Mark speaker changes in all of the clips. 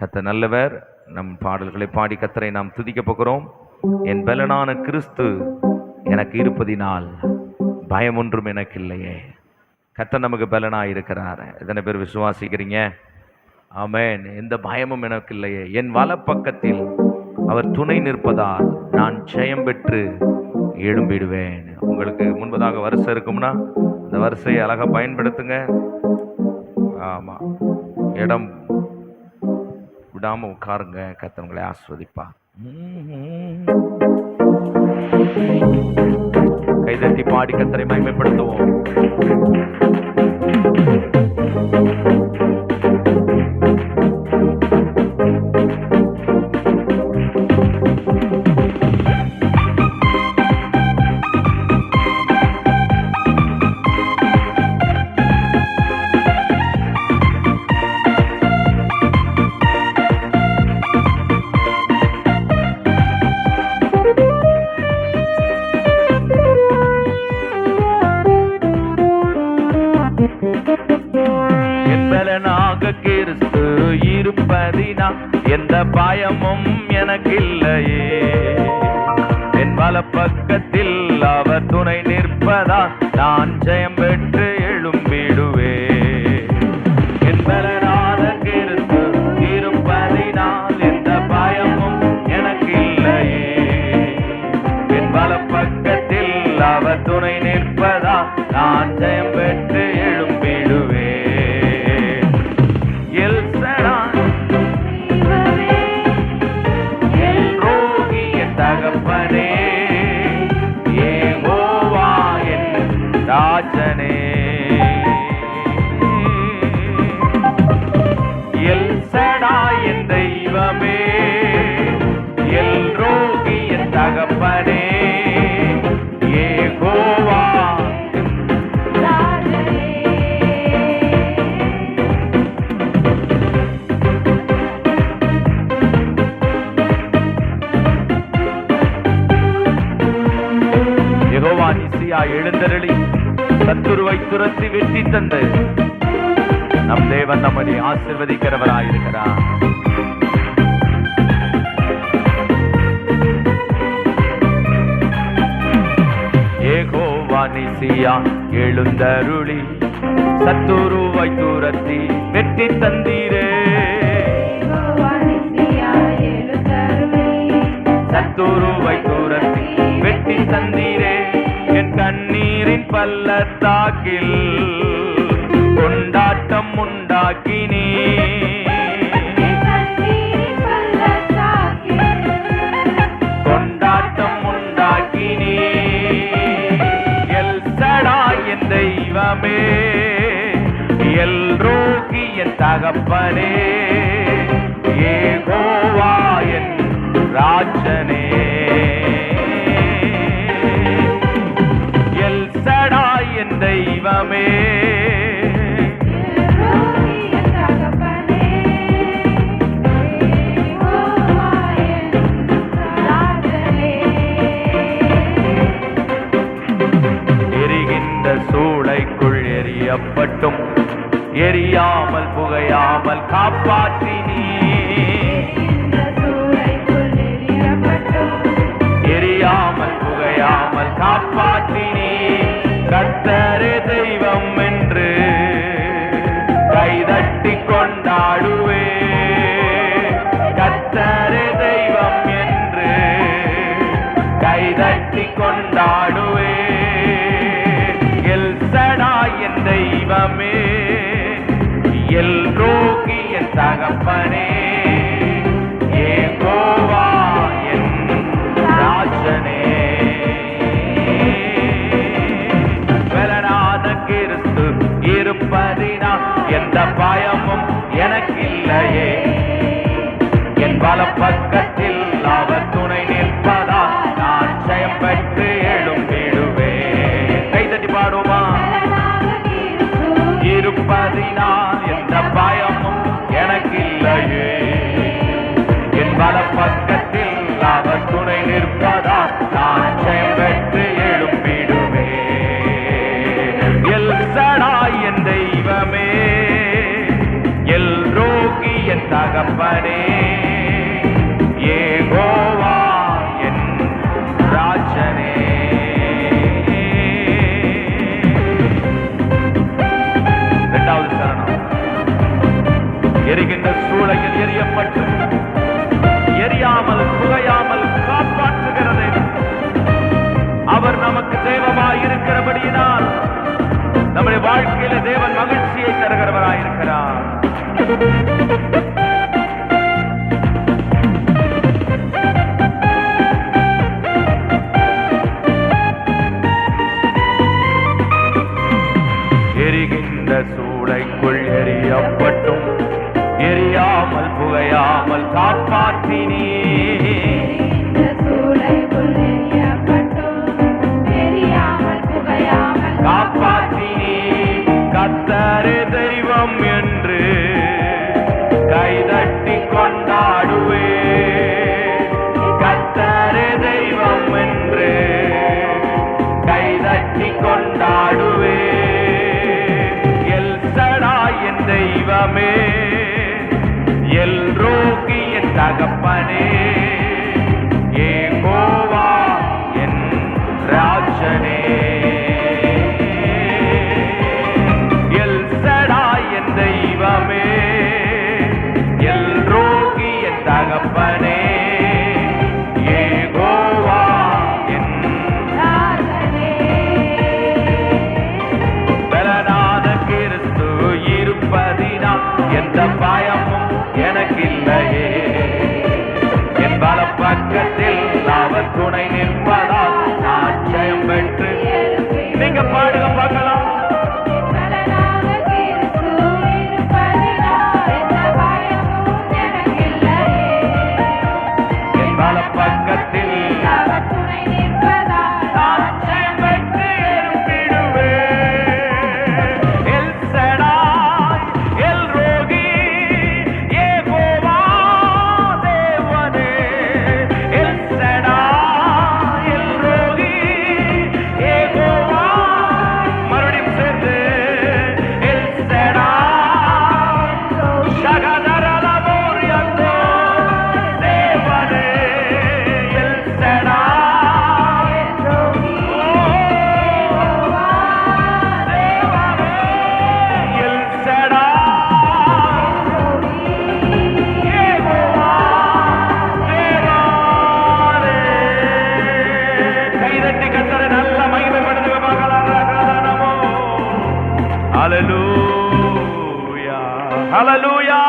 Speaker 1: கர்த்தர் நல்லவர். நம் பாடல்களை பாடி கர்த்தரை நாம் துதிக்க போகிறோம். என் பலனான கிறிஸ்து எனக்கு இருப்பதினால் பயம் ஒன்றும் எனக்கு இல்லையே. கர்த்தர் நமக்கு பலனாக இருக்கிறார். எத்தனை பேர் விசுவாசிக்கிறீங்க? ஆமென். எந்த பயமும் எனக்கு இல்லையே. என் வலப்பக்கத்தில் அவர் துணை நிற்பதால் நான் ஜெயம் பெற்று எழும்பிடுவேன். உங்களுக்கு முன்பதாக வரிசை இருக்கும்னா அந்த வரிசையை அழகா பயன்படுத்துங்க. ஆமா, இடம் விடாம உட்காருங்க. கர்த்தர் உங்களை ஆசீர்வதிப்பா. கைதட்டி பாடி கர்த்தரை மகிமைப்படுத்துவோம். கிறிஸ்து இருப்பதினா எந்த பயமும் எனக்கு இல்லையே. என் வலப்பக்கத்தில் அவர் துணை நிற்பதா நான் ஜெயம் பெற்று எழும்பிடுவே. என் பலனான கிறிஸ்து இருப்பதினால் எந்த பயமும் எனக்கு இல்லையே. என் வலப்பக்கத்தில் அவர் துணை நிற்பதா நான் ஜெயம் பெற்று எழும்பிடுவே. ராஜனே எல் சடாய் என் தெய்வமே, எல் ரோகி என் தகப்பனே, யெகோவா யெகோவா நிசியா எழுந்தருளி சத்துருவை துரத்தி வெற்றி தந்து நம் தேவன் நம்மை ஆசீர்வதிக்கிறவராயிருக்கிறார். யெகோவா நிசியா எழுந்தருளி சத்துருவை துரத்தி வெற்றி தந்தீரே. சத்துருவை துரத்தி வெற்றி தந்தீரே. என் கண்ணீரின் பள்ளத்தாக்கில் கொண்டாட்டம் உண்டாக்கினே. கொண்டாட்டம் உண்டாக்கினே. எல் சடாய் என் தெய்வமே, எல் ரோகி என் தகப்பனே, யெகோவா என் ராஜனே. என் தெய்வமே, எரிகின்ற சூளைக்குள் எரியப்பட்டும் எரியாமல் புகையாமல் காப்பாற்றினீ. எரியாமல் புகையாமல் காப்பாற்றினீ. கர்த்தரே தெய்வம் என்று கைதட்டி கொண்டாடுவே. கர்த்தரே தெய்வம் என்று கைதட்டி கொண்டாடுவே. எல் சடாய் என் தெய்வமே, எல் ரோகி என் தகப்பனே, யெகோவா என் ராஜனே. கிறிஸ்து இருப்பதினா எந்த பயமும் எனக்கு இல்லையே. என் வலப்பக்கத்தில் அவர் துணை நிற்பதா நான் ஜெயம் பெற்று எழும்பிடுவே. கைதட்டி பாடுமா. இருப்பதினால் எந்த பயமும் எனக்கு இல்லையே. என் வலப்பக்கத்தில் அவர் துணை நிற்பதா நான் ஜெயம் பெற்று எழும்பிடுவே. எல் சடாய் என் தெய்வமே, எல் ரோகி என் தகப்பனே, யெகோவா என் ராஜனே. இரண்டாவது சரணம். எரிகின்ற சூளையில் எரியப்பட்டு எரியாமல் புகையாமல் காப்பாற்றுகிறது. அவர் நமக்கு தெய்வமாய் இருக்கிறபடியினால் நம்முடைய வாழ்க்கையில தேவன் மகிழ்ச்சியை தருகிறவராயிருக்கிறார். எரிகின்ற சூளைக்குள் எரியப்பட்டும் எரியாமல் புகையாமல் காப்பாற்றினே. காப்பாற்றினே. கர்த்தரே தெய்வம் என்று கைதட்டி கொண்டாடுவே. கர்த்தரே தெய்வம் என்று கைதட்டி கொண்டாடுவே. எல் சடாய் என் தெய்வமே, எல் ரோகி என் தகப்பனே, யெகோவா என் ராஜனே. எல் சடாய் என் தெய்வமே, எல் ரோகி என் தகப்பனே, யெகோவா என் ராஜனே. பலனான கிறிஸ்து இருப்பதினால் எந்த பயமும் எனக்கில்லையே. என் வலப்பக்கத்தில் அவர் துணை நிற்பதால் நான் ஜெயம் பெற்று. நீங்க பாடுங்க பார்க்கலாம். என் வலப்பக்கத்தில் அவர் துணை நிற்பதால் நான் ஜெயம் பெற்று எழும்பிடுவேன். El Shaddai El Roi Jehovah தேவனே. El Shaddai El Roi Jehovah. மறுபடியும் சேர்ந்து எல் சடாய் ஷகதரலமோரியந்தோ தேவனே. எல் சடாய் தேவனே. எல் சடாய் யெகோவா தேவனே. கைதட்டி கர்த்தரை நல்ல மகிமைப்படுத்துங்க பார்க்கலாம். நமோ ஹல்லேலூயா, ஹல்லேலூயா,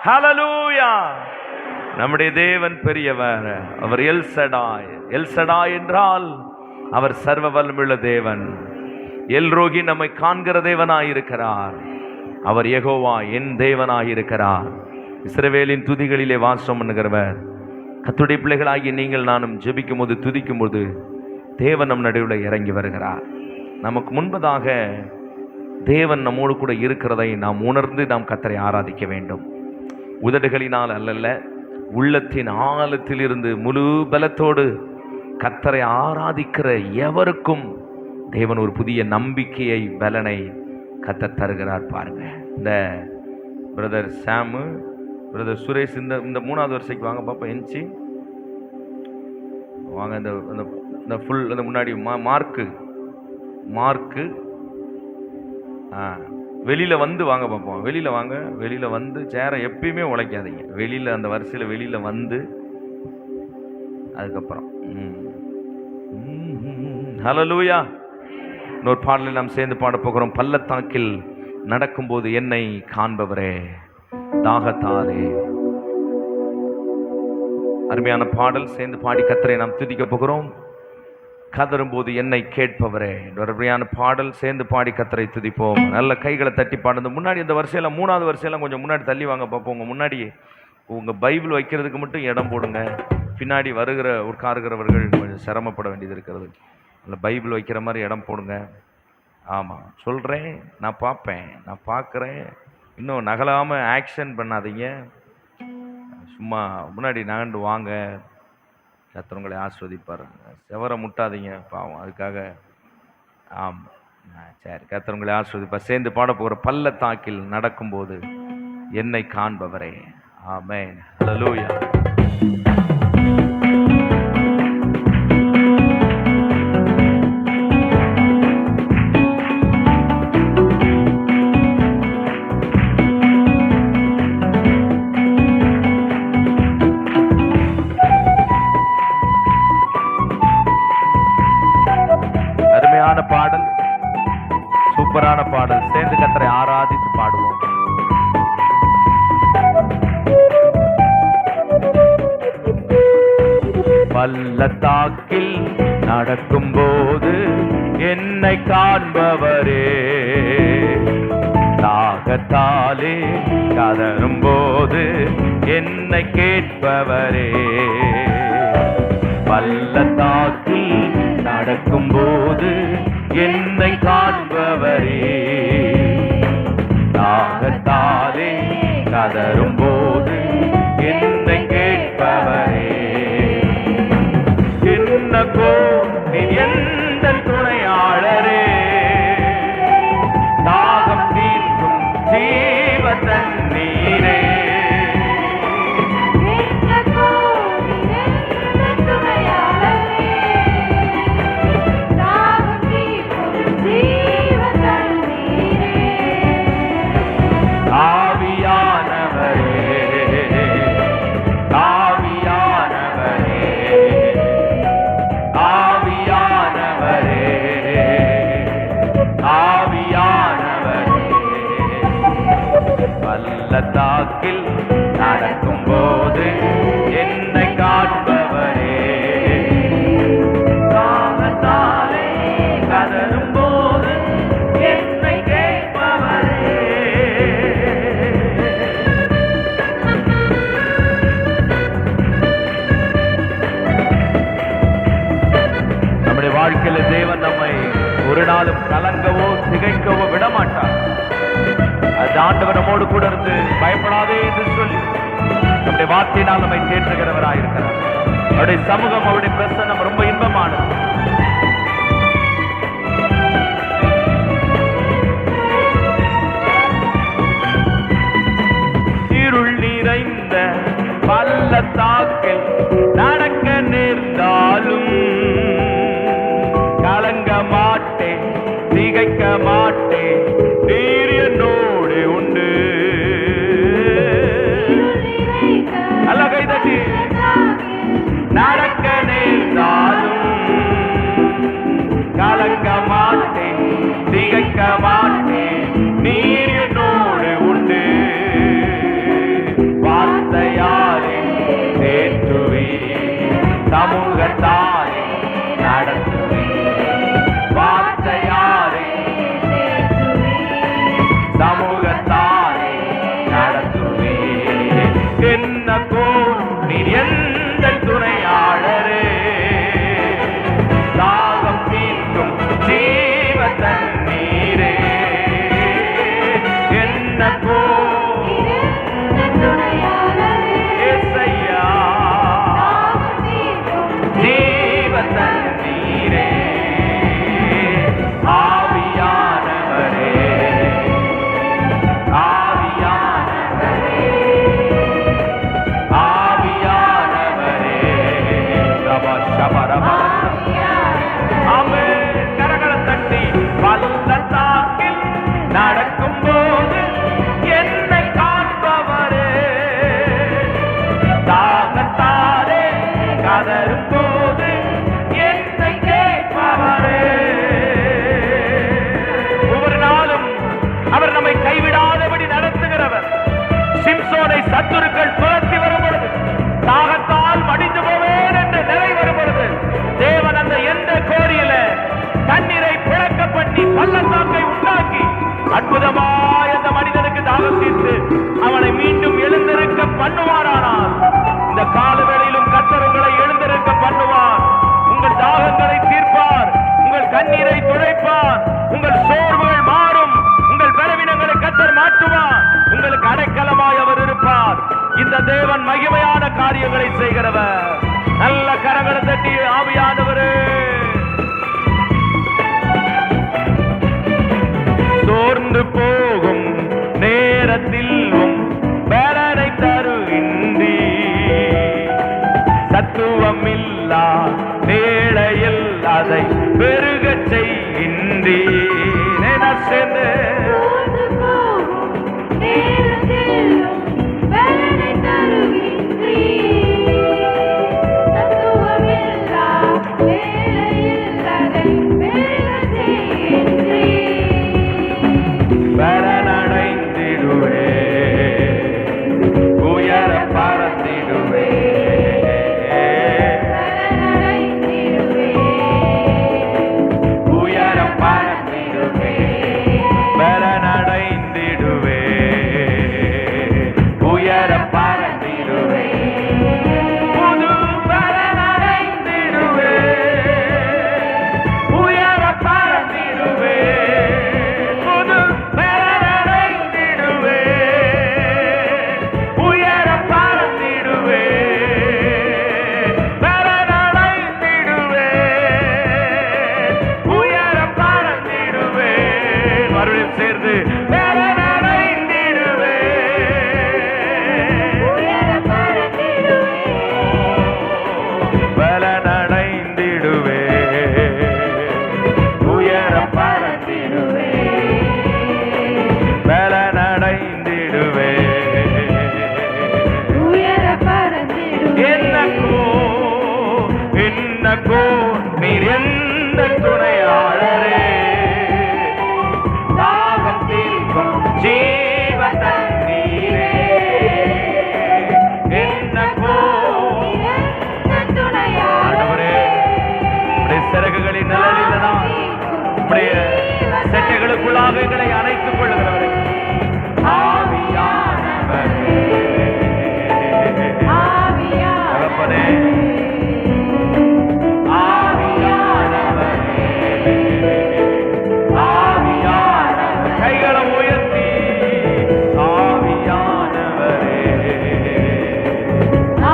Speaker 1: ஹல்லேலூயா. நம்முடைய தேவன் பெரியவர். அவர் எல் சடாய். எல் சடாய் என்றால் அவர் சர்வ வல்லமையுள்ள தேவன். எல் ரோகி நம்மை காண்கிற தேவனாயிருக்கிறார். அவர் யெகோவா என் தேவனாயிருக்கிறார். இஸ்ரவேலின் துதிகளிலே வாசம் பண்ணுகிறவர். கர்த்தருடைய பிள்ளைகளாகி நீங்கள் நானும் ஜெபிக்கும் போது துதிக்கும் போது தேவன் நம் நடுவில் இறங்கி வருகிறார். நமக்கு முன்பதாக தேவன் நம்மோடு கூட இருக்கிறதை நாம் உணர்ந்து நாம் கர்த்தரை ஆராதிக்க வேண்டும். உதடுகளினால் அல்லல்ல, உள்ளத்தின் ஆழத்திலிருந்து முழு பலத்தோடு கர்த்தரை ஆராதிக்கிற எவருக்கும் தேவன் ஒரு புதிய நம்பிக்கையை பலனை கர்த்தர் தருகிறார். பாருங்க, இந்த பிரதர் சாமு, பிரதர் சுரேஷ் இந்த மூணாவது வருஷத்துக்கு வாங்க பாப்பா. எஞ்சி வாங்க. இந்த ஃபுல் இந்த முன்னாடி மார்க்கு வெளியில் வந்து வாங்க பார்ப்போம். வெளியில் வாங்க. வெளியில் வந்து சேரை எப்பயுமே உழைக்காதீங்க. வெளியில் அந்த வரிசையில் வெளியில் வந்து அதுக்கப்புறம் ஹல்லேலூயா. இன்னொரு பாடலில் நாம் சேர்ந்து பாட போகிறோம். பள்ளத்தாக்கில் நடக்கும்போது என்னை காண்பவரே தாகத்தாலே. அருமையான பாடல். சேர்ந்து பாடி கர்த்தரை நாம் துதிக்க போகிறோம். கதறும்போது என்னை கேட்பவரே. அருமையான பாடல். சேர்ந்து பாடி கர்த்தரை துதிப்போம். நல்ல கைகளை தட்டி பாடுங்க. முன்னாடி இந்த வரிசையெல்லாம் மூணாவது வரிசையெல்லாம் கொஞ்சம் முன்னாடி தள்ளி வாங்க பார்ப்போம். உங்கள் முன்னாடி உங்கள் பைபிள் வைக்கிறதுக்கு மட்டும் இடம் போடுங்க. பின்னாடி உட்காருகிறவர்கள் கொஞ்சம் சிரமப்பட வேண்டியது இருக்கிறது. அந்த பைபிள் வைக்கிற மாதிரி இடம் போடுங்க. ஆமாம், சொல்கிறேன், நான் பார்ப்பேன், நான் பார்க்குறேன். இன்னும் நகலாமல் ஆக்ஷன் பண்ணாதீங்க. சும்மா முன்னாடி நகண்டு வாங்க. கர்த்தர் உங்களை ஆசீர்வதிப்பார். செவரை முட்டாதீங்க பாவம், அதுக்காக. ஆமாம், சரி, கர்த்தர் உங்களை ஆசீர்வதிப்பார். சேர்ந்து பாட போகிற பள்ளத்தாக்கில் நடக்கும்போது என்னை காண்பவரே. ஆமென். ஹல்லேலூயா. அருமையான பாடல், சூப்பரான பாடல். சேர்ந்து கர்த்தரை ஆராதித்து பாடுவோம். பள்ளத்தாக்கில் நடக்கும்போது என்னை காண்பவரே, தாகத்தாலே கதறும் போது என்னை கேட்பவரே. பள்ளத்தாக்கில் நடக்கும்போது என்னை காண்பவரே, தாகத்தாலே கதறும் போது என்னை கேட்பவரே. என்னக்கோ நீர் எந்த துணையாளரே, தாகம் தீர்க்கும் ஜீவ தண்ணீரே. பள்ளத்தாக்கில் நடக்கும்போது என்னை காண்பவரே, தாகத்தாலே கதறும் போது என்னை கேட்பவரே. நம்முடைய வாழ்க்கையில தேவன் நம்மை ஒரு நாளும் கலங்கவோ திகைக்கவோ விடமாட்டார். அது ஆண்டவர் நம்மோடு கூட இருந்து பயப்படாதே என்று சொல்லி நம்முடைய வார்த்தையினால் நம்மை தேற்றுகிறவராயிருக்கிறார். அவருடைய சமூகம், அவருடைய பிரசன்னம் ரொம்ப இன்பமானது. இருள் நிறைந்த பள்ளத்தாக்கில் நடக்க நேர்ந்தாலும் கலங்க மாட்டேன், திகைக்க மாட்டேன், நீர் என்னோடு உண்டு. அல்ல கைதட்டி. நடக்க நேர்ந்தாலும் கலங்க மாட்டேன், திகைக்க மாட்டேன், நீர் என்னோடு உண்டு. வார்த்தையாலே தேற்றுவே, சமூகத்தாலே நடத்துவே. வார்த்தையாலே சமூகத்தாலே நடத்துவே. என்னக்கோ நீர் எந்த துணையாளரே, தாகம் தீர்க்கும் ஜீவ தண்ணீரே. என்னக்கோ ஏசையா ஜீவ தண்ணீரே. ஆவியானவரே, ஆவியானவரே, ஆவியானவரே. ரபா ஷபரபா. ஆமென். கரங்களை தட்டி. பள்ளத்தாக்கில் நடக்கும்போது என்னை காண்பவரே, தாகத்தாலே கதறும் போது என்னை கேட்பவரே. ஒவ்வொரு நாளும் அவர் நம்மை கைவிடாதபடி நடத்துகிறவர். சிம்சோனை சத்துருக்கள் துரத்தி வரும் பொழுது, தாகத்தால் மடிந்து போவேன் என்ற நிலை வரும் பொழுது, தேவன் அந்த எந்த கோரியில தண்ணீரை பிளக்க பண்ணி பள்ளத்தாக்கை உண்டாக்கி அற்புதமாய் அந்த மனிதனுக்கு தாகம் தீர்த்து அவனை மீண்டும் எழுந்திருக்க பண்ணுவாரானால், இந்த காலவேளையிலும் கர்த்தர் உங்களை எழுந்திருக்க பண்ணுவார். உங்கள் தாகங்களை தீர்ப்பார், உங்கள் கண்ணீரை துடைப்பார், உங்கள் சோர்வுகள் மாறும், உங்கள் பலவீனங்களை கர்த்தர் மாற்றுவார், உங்களுக்கு அடைக்கலமாய் அவர் இருப்பார். இந்த தேவன் மகிமையான காரியங்களை செய்கிறவர். நல்ல கரங்களை தட்டி ஆவியானவரே. சோர்ந்து போகும் நேரத்தில் உயர பறந்திடுவே, புது பலனடைந்திடுவே, உயர பறந்திடுவே, புது பலனடைந்திடுவே, உயர பறந்திடுவே, பலனடைந்திடுவே, உயர பறந்திடுவே. மறுபடியும் சேர்ந்து பலனடைந்திடுவே, பலனடைந்திடுவே, உயர பறந்திடுவே, பலனடைந்திடுவே, என்னக்கோ நீர் எந்த துணையாளரே, தாகம் தீர்க்கும் ஜீவ தண்ணீரே, என்னக்கோ ஆண்டவரே, உம்முடைய சிறகுகளின் நிழலில்தான் உம்முடைய செட்டைகளுக்குள்ளாக எங்களை அணைத்துக் கொள்ளுகிறவரே, ஆவியானவரே, தகப்பனே, ஆவியானவரே, ஆவியானவரே, கைகளை உயர்த்தி ஆவியானவரே,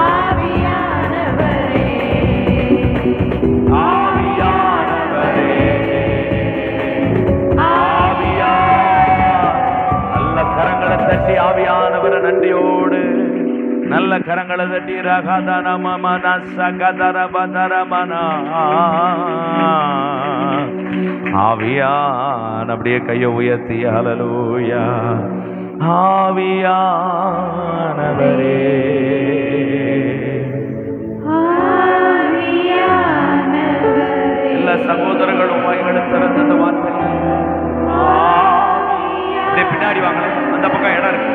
Speaker 1: ஆவியானவரே, நல்ல கரங்களை தட்டி ஆவியானவரை நன்றியோடு நல்ல கரங்களை தட்டி ஆவியான் அப்படியே கையை உயர்த்தி ஹல்லேலூயா, ஆவியானவரே, எல்லா சகோதரர்களும் வாய்களை திறந்த அந்த வார்த்தைகள் அப்படியே பின்னாடி வாங்களேன், அந்த பக்கம் இடம் இருக்கு.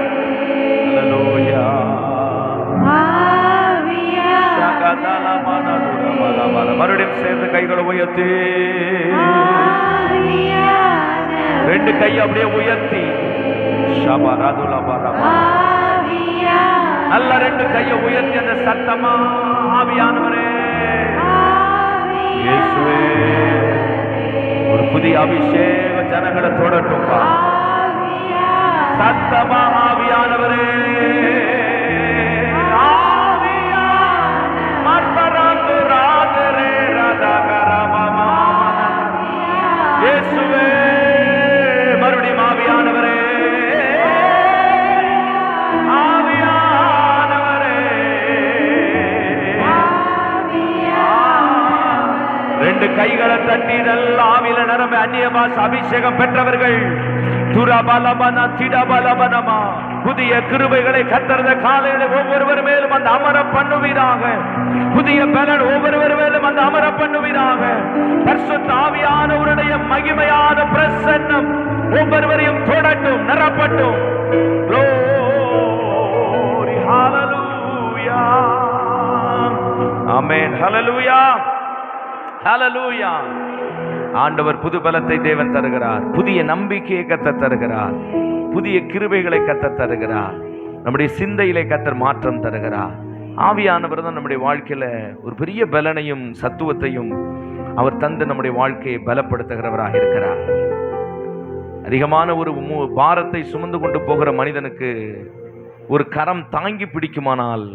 Speaker 1: ஹல்லேலூயா, மறுபடியும் சேர்ந்து கைகளை உயர்த்தி ரெண்டு கையை அப்படியே உயர்த்தி நல்ல ரெண்டு கையை உயர்த்தி அந்த சத்தமா ஆவியானவரே இயேசுவே, ஒரு புதிய அபிஷேக ஜனங்களை தொடட்டும் சத்தமா ஆவியானவரே, இயேசுவே, மறுபடியும் ஆவியானவரே, ஆவியானவரே, ரெண்டு கைகளை தட்டி நல்ல ஆவியில நிரம்ப அந்நிய பாஷை அபிஷேகம் பெற்றவர்கள் துரபலபன திடபலபனமா புதிய கிருபைகளை கத்தறத காலையில ஒவ்வொருவர் மேலும் அந்த அமர பண்ணுவீராக, புதிய பலன் ஒவ்வொருவர் மேலும் அந்த அமர பண்ணுவீராக. பரிசுத்த ஆவியானவருடைய மகிமையான பிரசன்னம் ஒவ்வொருவரையும் தொடட்டும், நிரப்பட்டும். Glory, hallelujah, amen, hallelujah, hallelujah. ஆண்டவர் புது பலத்தை தேவன் தருகிறார், புதிய நம்பிக்கையை கத்தர் தருகிறார், புதிய கிருபைகளை கத்தர் தருகிறார், நம்முடைய சிந்தையிலே கத்தர் மாற்றம் தருகிறார். ஆவியானவர் தான் நம்முடைய வாழ்க்கையில ஒரு பெரிய பலனையும் சத்துவத்தையும் அவர் தந்து நம்முடைய வாழ்க்கையை பலப்படுத்துகிறவராக இருக்கிறார். அதிகமான ஒரு பாரத்தை சுமந்து கொண்டு போகிற மனிதனுக்கு ஒரு கரம் தாங்கி பிடிக்குமானால்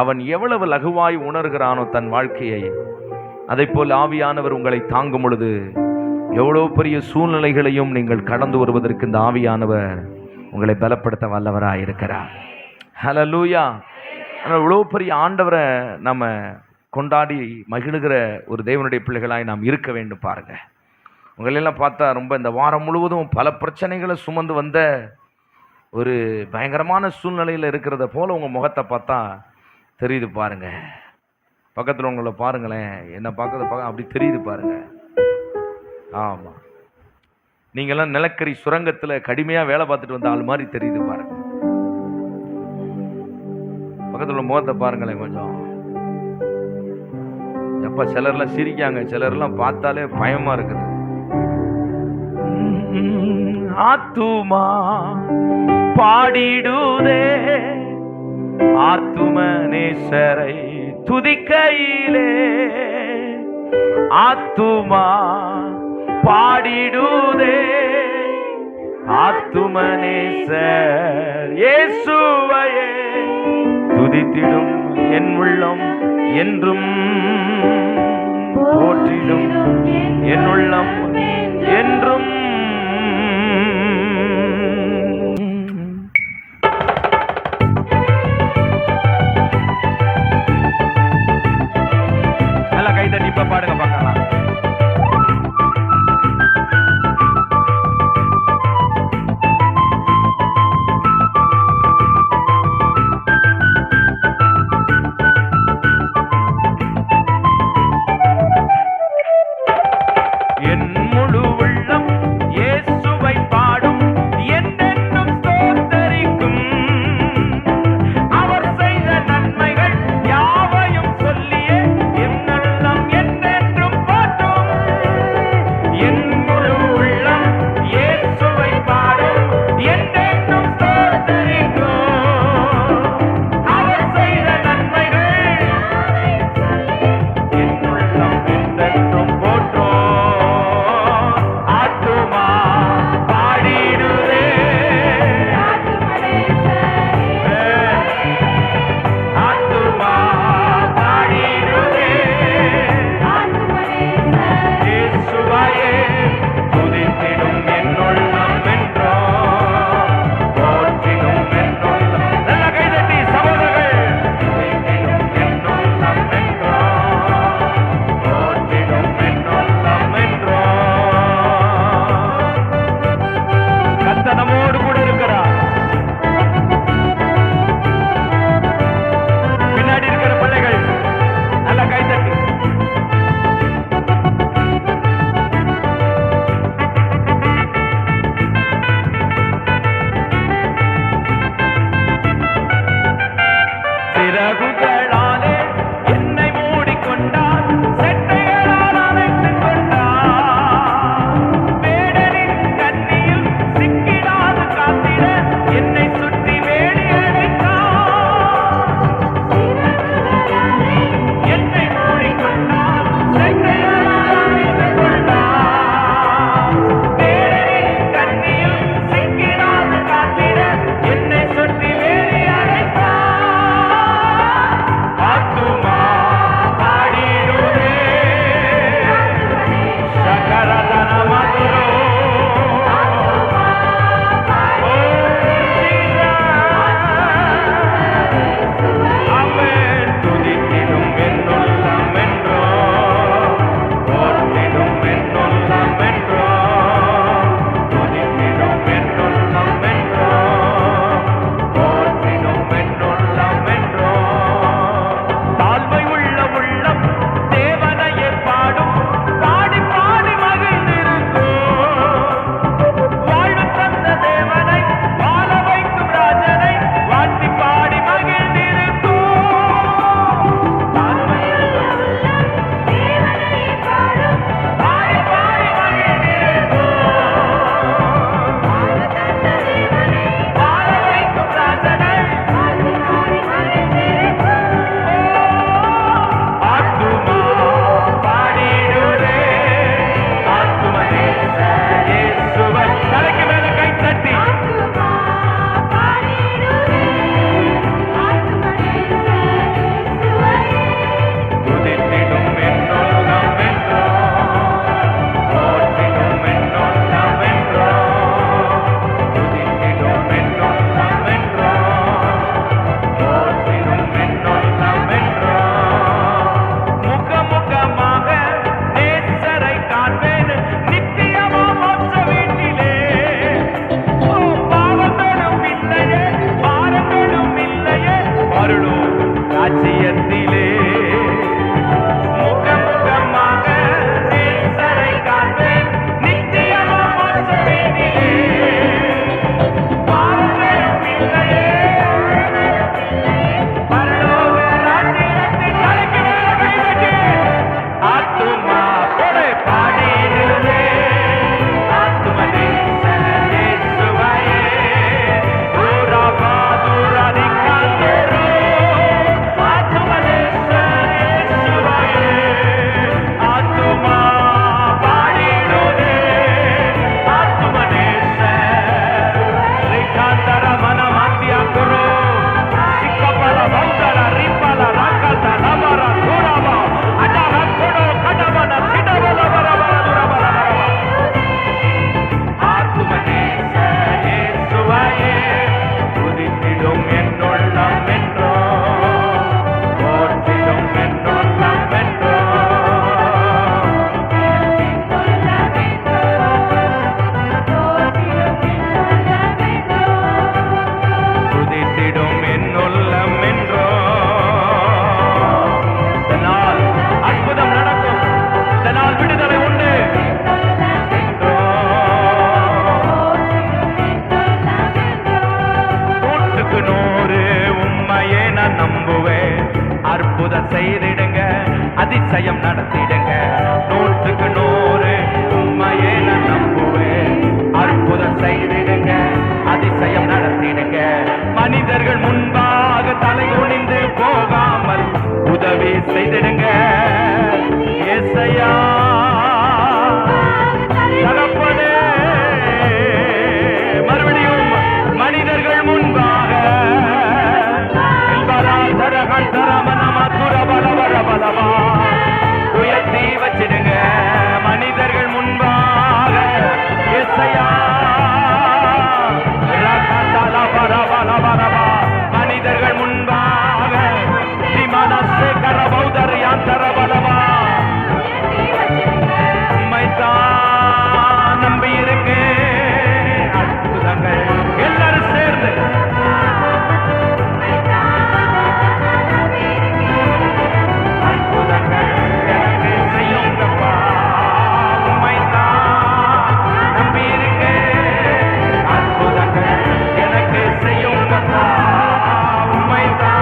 Speaker 1: அவன் எவ்வளவு லகுவாய் உணர்கிறானோ தன் வாழ்க்கையை, அதை போல் ஆவியானவர் உங்களை தாங்கும் பொழுது எவ்வளோ பெரிய சூழ்நிலைகளையும் நீங்கள் கடந்து வருவதற்கு இந்த ஆவியானவர் உங்களை பலப்படுத்த வல்லவராக இருக்கிறார். ஹல்லேலூயா. ஆனால் இவ்வளோ பெரிய ஆண்டவரை நம்ம கொண்டாடி மகிழுகிற ஒரு தேவனுடைய பிள்ளைகளாய் நாம் இருக்க வேண்டும். பாருங்க, உங்களெல்லாம் பார்த்தா ரொம்ப இந்த வாரம் முழுவதும் பல பிரச்சனைகளை சுமந்து வந்த ஒரு பயங்கரமான சூழ்நிலையில் இருக்கிறத போல உங்கள் முகத்தை பார்த்தா தெரியுது. பாருங்க, பக்கத்தில் உங்களை பாருங்களேன், என்ன பார்க்கறத அப்படி தெரியுது பாருங்க. ஆமாம், நீங்கள்லாம் நிலக்கரி சுரங்கத்தில் கடுமையாக வேலை பார்த்துட்டு வந்த ஆள் மாதிரி தெரியுது பாருங்க. பக்கத்தில் உள்ள முகத்தை பாருங்களேன் கொஞ்சம். எப்போ சிலர்லாம் சிரிக்காங்க, சிலர்லாம் பார்த்தாலே பயமா இருக்குது. ஆத்துமா பாடிடுதே ஆத்துமனேசரை துதிக்கையிலே ஆத்துமா பாடிடுதே. ஆத்துமனேசர் இயேசுவையே துதித்திடும் என் உள்ளம் என்றும், போற்றிடும் என் உள்ளம் என்றும். நல்லா கைதட்டி இப்ப பாடுங்க பார்க்கலாம். நம்புவேன். அற்புதம் செய்திடுங்க, அதிசயம் நடத்திடுங்க. 100க்கு 100 உண்மையே நான் நம்புவேன். அற்புதம் செய்திடுங்க, அதிசயம் நடத்திடுங்க. மனிதர்கள் முன்பாக தலை குனிந்து போகாமல் உதவி செய்திடுங்க. ஏசையா தகப்பனே, மறுபடியும் மனிதர்கள் முன்பாக உயர்த்தி வச்சிடுங்க. மனிதர்கள் முன்பாக ஏசையா மனிதர்கள் முன்பாக உம்மைத்தான் நம்பி இருக்கேன். அற்புதங்கள் எல்லாரும் சேர்ந்து அற்புதங்கள் எனக்கு செய்யுங்கப்பா. உம்மைத்தான் நம்பி இருக்கேன். அற்புதங்கள் எனக்கு செய்யுங்கப்பா. உம்மைத்தான்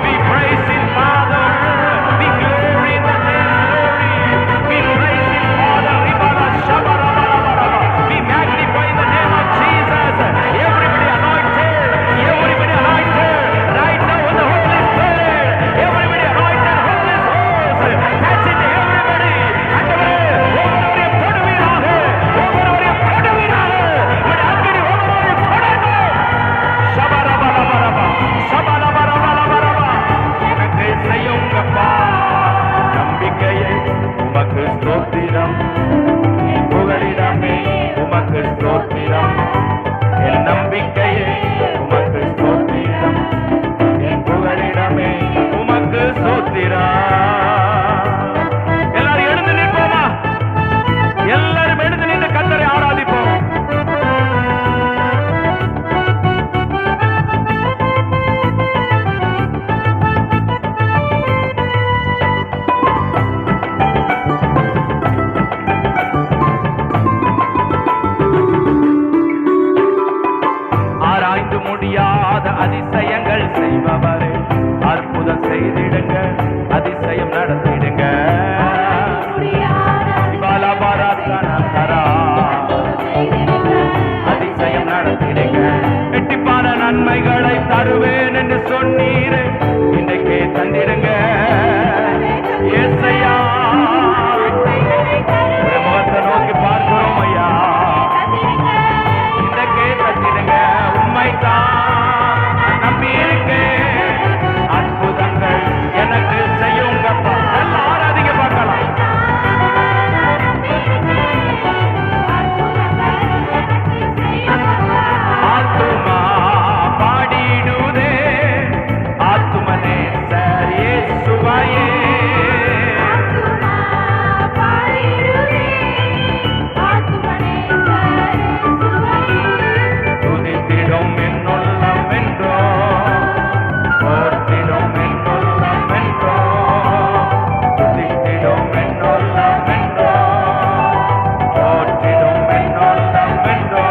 Speaker 1: we praise you, Father. We glory in the name of glory. We praise you, Father. Ribala shabara bara bara. We magnify the name of Jesus. Everybody anointed. Everybody anointed. Right now in the Holy Spirit. Everybody anointed. Holy Spirit. Touching everybody. ஆண்டவரே, ஒவ்வொருவரையும் தொடுவீராக. ஒவ்வொருவரையும் தொடுவீராக. உம்முடைய அக்கினி ஒவ்வொருவரையும் தொடட்டும். சபர பல பரபா. சபல பர பல பரபா. எனக்கு செய்யுங்கப்பா. நம்பிக்கையை உமக்கு ஸ்தோத்திரம். என் புகழிடமே உமக்கு ஸ்தோத்திரம். என் நம்பிக்கையை உமக்கு ஸ்தோத்திரம். என் புகழிடமே உமக்கு ஸ்தோத்திரம். எல்லாரும் எழுந்து நிற்போமா? எல்லாரும் எழுந்து நின்று கர்த்தரை ஆராதிப்போம். ஆராய்ந்து முடியாத அதிசயங்கள் செய்பவரே, அற்புதம் செய்திடுங்க, அதிசயம் நடத்திடுங்க. அதிசயம் நடத்திடுங்க. எட்டிப்பான நன்மைகளை தருவேன் என்று சொன்னீரே, இன்றைக்கே தந்திடுங்க. ஏசையா முகத்தை நோக்கி பார்க்கிறோம் ஐயா. இன்றைக்கே தந்திடுங்க. உண்மைதான் நம்பி இருக்கேன். அற்புதங்கள் எனக்கு செய்யுங்கப்பா. எல்லாம் ஆராதிங்க பார்க்கலாம். ஆத்துமா பாடிடுதே, ஆத்துமனே சர் இயேசுவையே. துதித்திடும் என்னுள்ளம் என்றோ, போர்த்திடும் என்னுள்ளம் என்றோ, துதித்திடும் என்னுள்ளம் என்றோ, போர்த்திடும் என்னுள்ளம் என்றோ.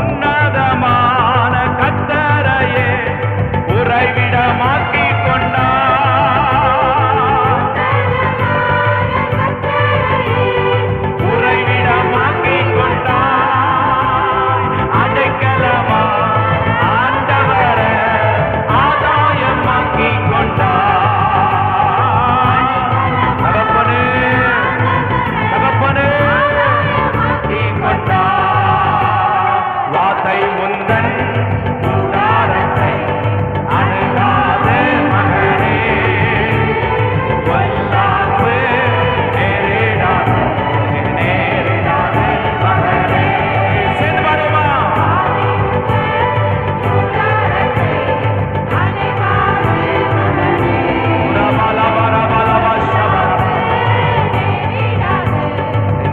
Speaker 1: உன்னதமான கர்த்தரையே உறைவிடமாக்கிக் கொண்டார். உறைவிடமாக்கிக் கொண்டார். அடைக்கலமா ஆண்டவரே ஆதாயமாக்கிக் கொண்டார். தகப்பனே, தகப்பனே ஆக்கிக் கொண்டார். வாதை முந்தன் கூடாரத்தை அணுகாத மகனே, வல்லாப்பு நேரிடாத நேரிடாத மகனே. சேர்ந்து பாடுமா? உரபல பரபல வஷபர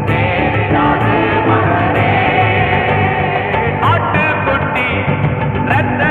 Speaker 1: நேரிடாத மகனே. ஆட்டுக்குட்டி இரத்த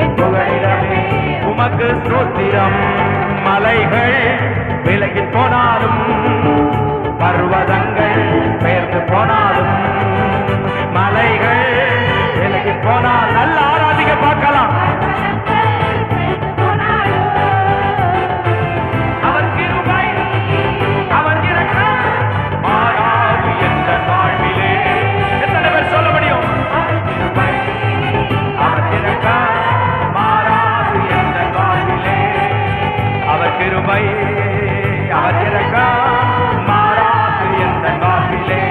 Speaker 1: என் புகழிடமே உமக்கு ஸ்தோத்திரம். மலைகள் விலகி போனாலும், பர்வதங்கள் பெயர்ந்து போனாலும், மலைகள் விலகி போனால் நல்ல ஆராதிக்க பார்க்கலாம். அவர் கிருபை, அவர் இரக்கம் மாறாது என்ற வாழ்விலே. எத்தனை பேர் சொல்ல முடியும்? அவர் கிருபை, அவர் இரக்கம் மாறாது என்ற வாழ்விலே. அவர் கிருபை, அவர் இரக்கம் மாறாது என்ற வாழ்விலே.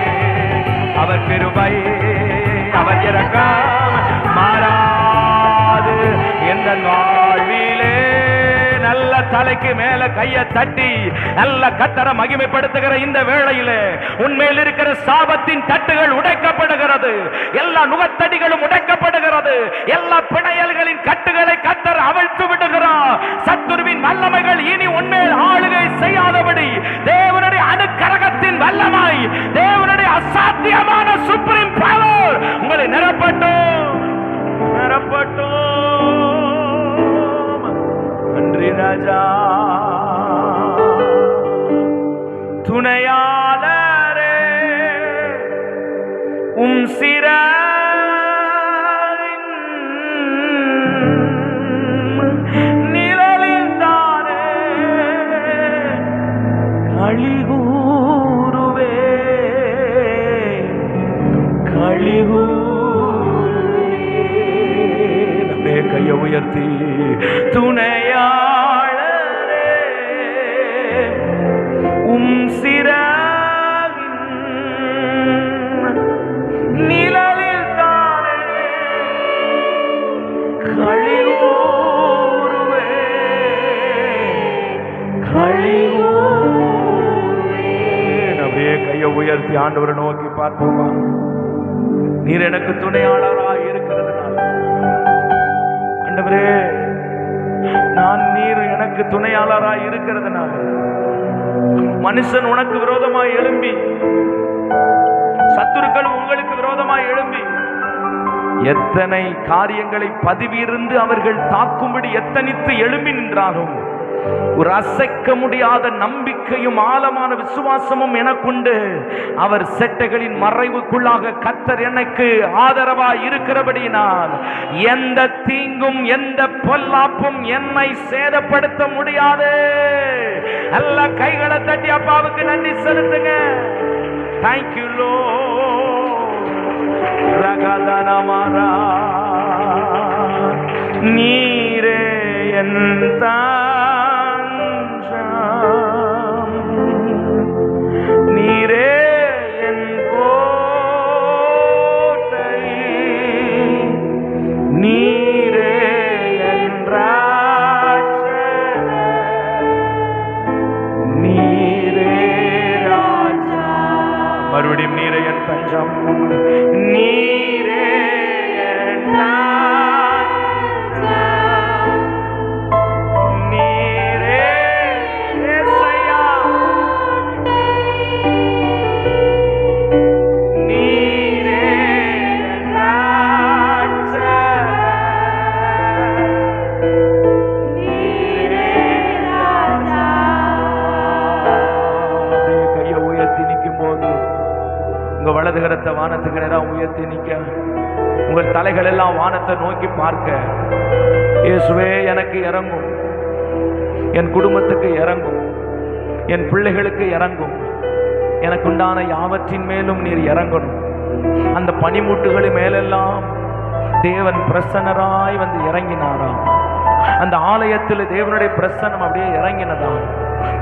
Speaker 1: அவர் கிருபை, அவர் இரக்கம் மாறாது என்ற வாழ்விலே. நல்ல தலைக்கு மேல கையை தட்டி நல்ல கர்த்தரை மகிமைப்படுத்துகிற இந்த வேளையிலே உன்மேல் இருக்கிற சாபத்தின் தட்டுகள் உடைக்கப்படுகிறது. எல்லா நுகத்தடிகளும் உடைக்கப்படுகிறது. எல்லா பிணையல்களின் கட்டுகளை கர்த்தர் அவிழ்த்து விடுகிறார். சத்துருவின் வல்லமைகள் இனி உன்மேல் ஆளுகை செய்யாதபடி தேவனுடைய அணுக்கரகத்தின் வல்லமை, தேவனுடைய அசாத்தியமான சுப்ரீம் பவர் உங்களை நிரப்பட்டும், நிரப்பட்டும். நன்றி ராஜா. துணையாளரே உம் சிறையின் நிழலில் தானே களிகூருவே, களிகூருவே. நம்முடைய கையை உயர்த்தி துணையாளரே உம் சிறையின் நிழலில் தானே களிகூருவே, களிகூருவே. நம்முடைய கையை உயர்த்தி ஆண்டவரை நோக்கி பார்ப்போமா? நீர் எனக்கு துணையாளராக இருக்கிறதுனால ஆண்டவரே, நான் நீர் எனக்கு துணையாளராய் இருக்கிறதுனால மனுஷன் உனக்கு விரோதமாய் எழும்பி, சத்துருக்கள் உங்களுக்கு விரோதமாய் எழும்பி எத்தனை காரியங்களை பதிவிருந்து அவர்கள் தாக்கும்படி எத்தனித்து எழும்பி நின்றாலும் ஒரு அசைக்க முடியாத நம்பிக்கையும் ஆழமான விசுவாசமும் எனக்குண்டு. அவர் செட்டைகளின் மறைவுக்குள்ளாக கர்த்தர் எனக்கு ஆதரவாய் இருக்கிறபடியினால் எந்த தீங்கும் எந்த பொல்லாப்பும் என்னை சேதப்படுத்த முடியாது. எல்லா கைகளை தட்டி அப்பாவுக்கு நன்றி செலுத்துங்க. தேங்க்யூ ரகதனமாரா. நீரே என் நீரே என் கோட்டை, நீரே என் ராஜா, நீரே ராஜா. மறுபடியும் நீரே என் தஞ்சம், நீரே என் ராஜா, நீரே ஏசையா, நீரே என் ராஜா, நீரே ராஜா. கையை உயர்த்தி நிற்கும் போது உங்க வலது கரத்தை வானத்துக்கு நேரம் உயர்த்தி நிற்க, உங்கள் தலைகள் எல்லாம் வானத்தை நோக்கி பார்க்க, இயேசுவே எனக்கு இறங்கும், என் குடும்பத்துக்கு இறங்கும், என் பிள்ளைகளுக்கு இறங்கும், எனக்கு உண்டான யாவற்றின் மேலும் நீர் இறங்கணும். அந்த பனிமூட்டுகளின் மேலெல்லாம் தேவன் பிரசன்னராய் வந்து இறங்கினாராம். அந்த ஆலயத்தில் தேவனுடைய பிரசன்னம் அப்படியே இறங்கினதாம்.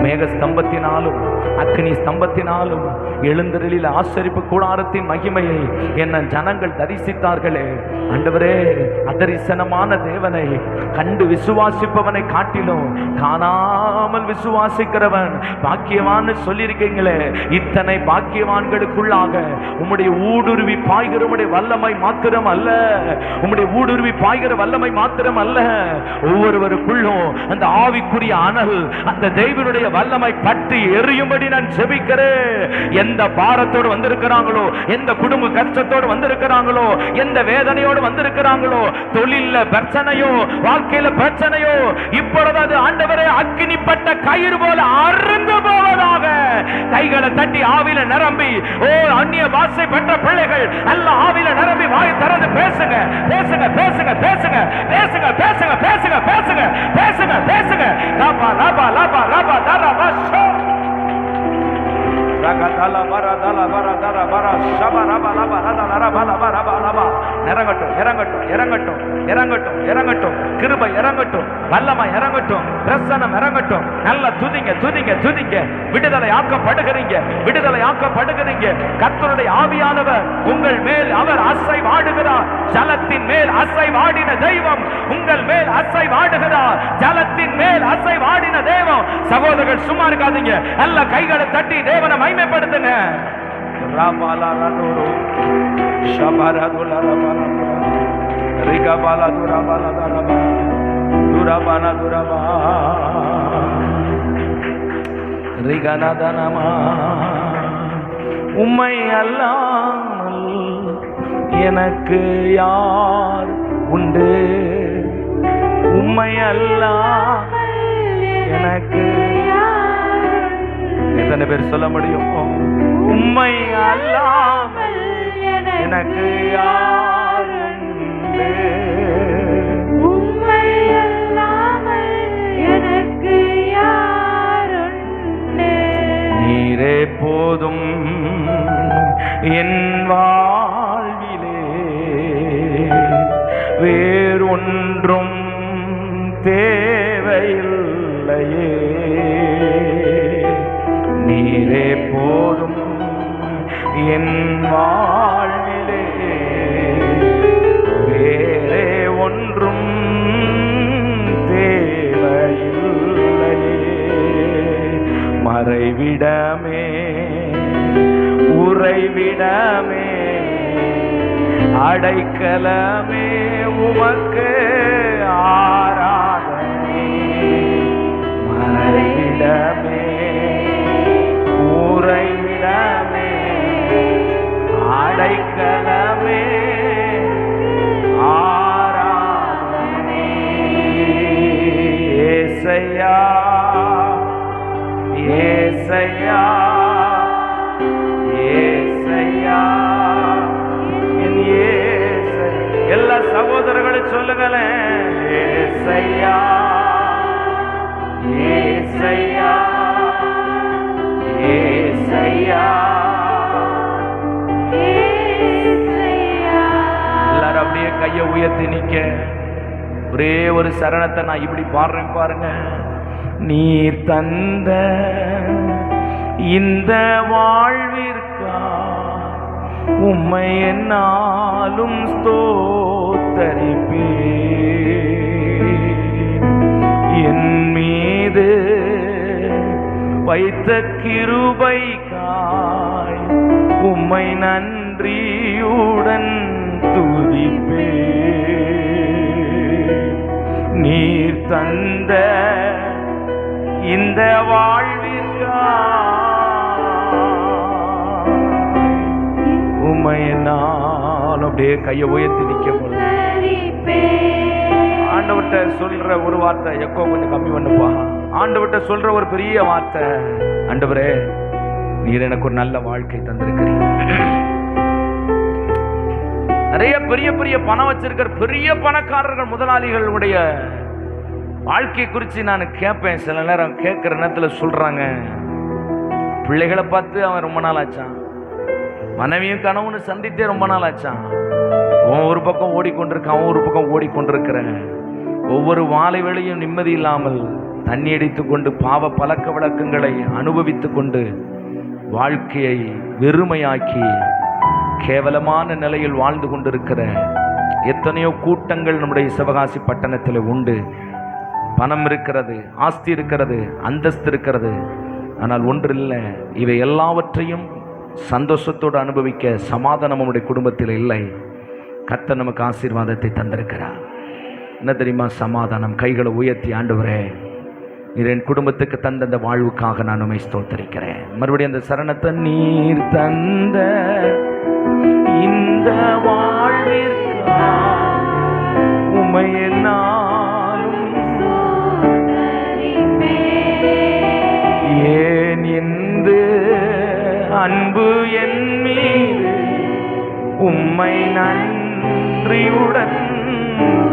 Speaker 1: மேக ஸ்தம்பத்தினாலும் அக்னி ஸ்தம்பத்தினாலும் எழுந்தருளில் ஆசரிப்பு கூடாரத்தின் மகிமையை என்ன ஜனங்கள் தரிசித்தார்களே. ஆண்டவரே, அதரிசனமான தேவனை கண்டு விசுவாசிப்பவனை காட்டிலும் காணாமல் விசுவாசிக்கிறவன் பாக்கியவான்னு சொல்லியிருக்கீங்களே. இத்தனை பாக்கியவான்களுக்குள்ளாக உம்முடைய ஊடுருவி பாய்கிற உம்முடைய வல்லமை மாத்திரம் அல்ல, உம்முடைய ஊடுருவி பாய்கிற வல்லமை மாத்திரம் அல்ல, ஒவ்வொருவருக்குள்ளும் அந்த ஆவிக்குரிய அனல், அந்த தெய்வ தேவனுடைய வல்லமை பற்றி எரியும்படி நான் ஜெபிக்கிறேன். எந்த பாரத்தோடு வந்திருக்கிறாங்களோ, எந்த குடும்ப கஷ்டத்தோடு வந்திருக்கிறாங்களோ, எந்த வேதனையோடு வந்திருக்கிறாங்களோ, தொழில பிரச்சனையோ, வாழ்க்கையில பிரச்சனையோ, இப்பொழுது அது ஆண்டவரே அக்கினிப்பட்ட கயிறு போல அறுந்து போவதாக. கைகளை தட்டி ஆவியில நிரம்பி, ஓ அந்நிய பாஷை பெற்ற பிள்ளைகள் நல்ல ஆவியில நிரம்பி வாய் திறந்து பேசுங்க, பேசுங்க, பேசுங்க, பேசுங்க, பேசுங்க, பேசுங்க, பேசுங்க, பேசுங்க, பேசுங்க, பேசுங்க. லாபா லாபா லாபா லாபா தாரா பாஷோ ரகதல வரதல வரதர வர ஷபரப லப ரதல ரப லப ரப லப. இறங்கட்டும், இறங்கட்டும், இறங்கட்டும், இறங்கட்டும், இறங்கட்டும். கிருபை இறங்கட்டும், வல்லமை இறங்கட்டும், பிரசன்னம் இறங்கட்டும். நல்ல துதிங்க, துதிங்க, துதிங்க. விடுதலை ஆக்கப்படுகிறீங்க, விடுதலை ஆக்கப்படுகிறீங்க. கர்த்தருடைய ஆவியானவர் உங்கள் மேல் அவர் அசைவாடுகிறார். ஜலத்தின் மேல் அசைவாடின தெய்வம் உங்கள் மேல் அசைவாடுகிறார். ஜலத்தின் மேல் அசைவாடின தெய்வம். சகோதரர்கள் சும்மா இருக்காதீங்க, நல்ல கைகளை தட்டி தேவனை மைமைப்படுத்துங்க. ராபாலா ரனூரு ஷபரதுல ரபாலா ரிகபாலா துரபாலா தரபா துரபாலா துரபா ரிகனதனமா. உம்மை அல்லாமல் எனக்கு யார் உண்டு? உம்மை அல்லாமல் எனக்கு எத்தனை பேர் சொல்ல முடியும்? உம்மை அல்லாமல் எனக்கு யார் உண்டு?
Speaker 2: உம்மை அல்லாமல் எனக்கு யார் உண்டு?
Speaker 1: நீரே போதும் என் வாழ்விலே, வேறொன்றும் தேவையில்லையே. நீரே போதும் என் வாழ்விலே, வேறே ஒன்றும் தேவையில்லையே. மறைவிடமே, உறைவிடமே, அடைக்கலமே, உமக்கு ஆராதனை. மறைவிடமே, உறைவிடமே, அடைக்கலமே, ஆராதனை. ஏசையா, ஏசையா, ஏசையா, என் ஏசை. எல்லா சகோதரர்களும் சொல்லுங்களேன். ஏசையா, ஏசையா, ஏசையா. எல்லாரும் அப்படியே கையை உயர்த்தி நிக்க, ஒரே ஒரு சரணத்தை நான் இப்படி பாடுறேன் பாருங்க. நீர் தந்த இந்த வாழ்விற்கா உம்மை என்னாலும் ஸ்தோத்தரிப்பே. என் மீது வைத்த கிருபைக்காய் உம்மை நன்றியுடன் துதிப்பே. நீர் தந்த இந்த வாழ்விற்காய் உம்மை நான் அப்படியே கையை உயர்த்தி நிக்க போல. ஆண்டவர்கிட்ட சொல்ற ஒரு வார்த்தை எக்கோ கொஞ்சம் கம்மி பண்ணுப்பா. ஆண்டவர்கிட்ட சொல்ற ஒரு பெரிய வார்த்தை, ஆண்டவரே நீர் எனக்கு ஒரு நல்ல வாழ்க்கை தந்திருக்கிறீங்க. நிறைய பெரிய பெரிய பணம் வச்சிருக்கிற பெரிய பணக்காரர்கள் முதலாளிகளுடைய வாழ்க்கை குறித்து நான் கேட்பேன். சில நேரம் கேட்குற நேரத்தில் சொல்றாங்க, பிள்ளைகளை பார்த்து அவன் ரொம்ப நாள் ஆச்சான், மனைவியும் கணவனு சந்தித்தே ரொம்ப நாள் ஆச்சான். அவன் ஒரு பக்கம் ஓடிக்கொண்டிருக்கான், அவன் ஒரு பக்கம் ஓடிக்கொண்டிருக்கிறேன். ஒவ்வொரு மாலை வேளையும் நிம்மதி இல்லாமல் தண்ணி அடித்து கொண்டு பாவ பழக்க வழக்கங்களை அனுபவித்து கொண்டு வாழ்க்கையை வெறுமையாக்கி கேவலமான நிலையில் வாழ்ந்து கொண்டிருக்கிற எத்தனையோ கூட்டங்கள் நம்முடைய சிவகாசி பட்டணத்தில் உண்டு. பணம் இருக்கிறது, ஆஸ்தி இருக்கிறது, அந்தஸ்து இருக்கிறது. ஆனால் ஒன்றில்லை, இவை எல்லாவற்றையும் சந்தோஷத்தோடு அனுபவிக்க சமாதானம் நம்முடைய குடும்பத்தில் இல்லை. கர்த்தர் நமக்கு ஆசீர்வாதத்தை தந்திருக்கிறார். என்ன தெரியுமா சமாதானம்? கைகளை உயர்த்தி, ஆண்டவரே நீர் என் குடும்பத்துக்கு தந்த அந்த வாழ்வுக்காக நான் உம்மை ஸ்தோத்தரிக்கிறேன். மறுபடியும் அந்த சரணத்தை, நீர் தந்த இந்த வாழ்விற்காக உம்மை என்னாலும் ஏன் என்று அன்பு என் மீது உம்மை நன்றியுடன்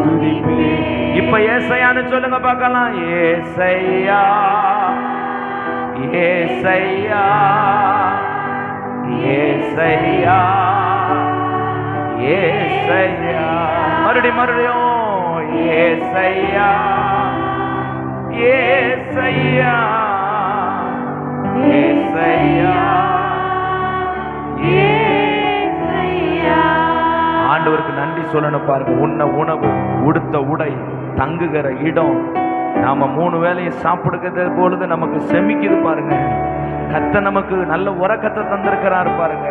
Speaker 1: துதிப்பேன். இப்ப ஏசையான்னு சொல்லுங்க பார்க்கலாம். ஏசையா ஏசையா ஏசையா ஏசையா, மறுபடியும் ஏசையா ஏசையா ஏசையா. ஆண்டவருக்கு நன்றி சொல்லணும் பாருங்க. உண்ண உணவு, உடுத்த உடை, தங்குகிற இடம், நாம 3 வேளையும் சாப்பிடுகிறது பொழுது நமக்கு செமிக்குது பாருங்க. கர்த்தர் நமக்கு நல்ல உறக்கத்தை தந்திருக்கிறார் பாருங்க.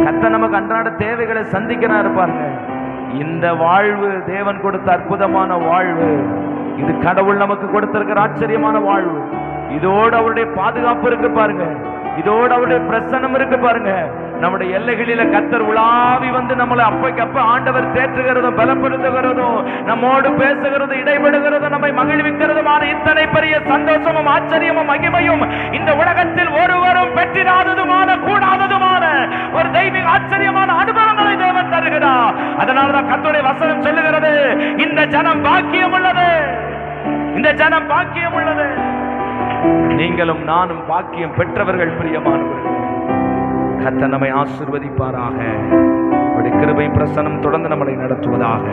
Speaker 1: கர்த்தர் நமக்கு அன்றாட தேவைகளை சந்திக்கிறார் பாருங்க. இந்த வாழ்வு தேவன் கொடுத்த அற்புதமான வாழ்வு. இது கடவுள் நமக்கு கொடுத்திருக்கிற ஆச்சரியமான வாழ்வு. இதோடு அவருடைய பாதுகாப்பு இருக்கு பாருங்க. இதோடு அவருடைய பிரசன்னம் இருக்கு பாருங்க. நம்முடைய எல்லைகளில கர்த்தர் உலாவி வந்து நம்மளை அப்பைக்கப்ப ஆண்டவர் தேற்றுகிறதும் பலப்படுத்துகிறதும் நம்மோடு பேசுகிறதும் இடைபடுகிறதும் நம்மை மகிழ்விக்கிறதுமான இத்தனை பெரிய சந்தோஷமும் ஆச்சரியமும் மகிமையும் இந்த உலகத்தில் ஒருவரும் பெற்றிராததுமான கூடாததுமான ஒரு தெய்வீக ஆச்சரியமான அனுபவங்களை தேவன் தருகிறார். அதனாலதான் கர்த்தருடைய வசனம் சொல்லுகிறது, இந்த ஜனம் பாக்கியம் உள்ளது, இந்த ஜனம் பாக்கியம் உள்ளது. நீங்களும் நானும் பாக்கியம் பெற்றவர்கள் பிரியமானவர்கள். கர்த்தர் நம்மை ஆசீர்வதிப்பாராக. அவருடைய கிருபை பிரசன்னம் தொடர்ந்து நம்மளை நடத்துவதாக.